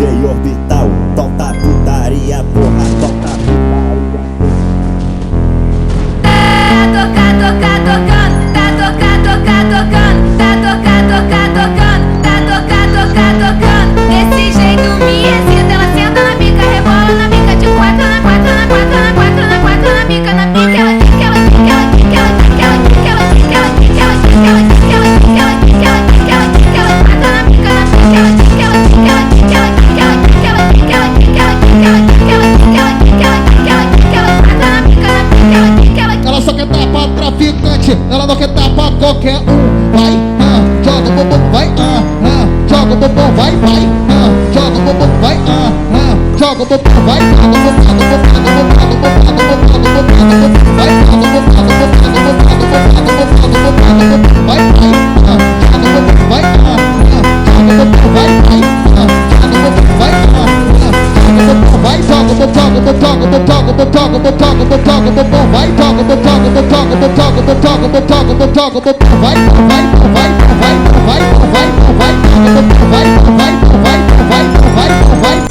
DJ Orbital, solta putaria, porra, solta putaria. Desse jeito me excita, ela senta na pica, rebola na pica, de quatro na quatro, na quatro, na quatro, na quatro, na pica, na pica, ela quica, ela quica, ela quica, ela quica, ela quica, ela quica, ela quica, ela quica, ela quica, ela quica, ela quica, ela quica, ela quica, ela quatro na pica, na pica, ela quica, ela quica, ela quica, ela quica, ela quica, ela quica, ela quica, ela quica, ela quica, ela quica, ela quica, ela quica, ela quica, ela quatro na pica, na pica, ela quica, ela quica. Ela só quer dar pra traficante, ela não quer dar pra qualquer um. Vai, joga o bumbum, vai, joga o bumbum, vai, joga o bumbum, vai, joga o bumbum, vai, joga o bumbum, vai, joga o vai,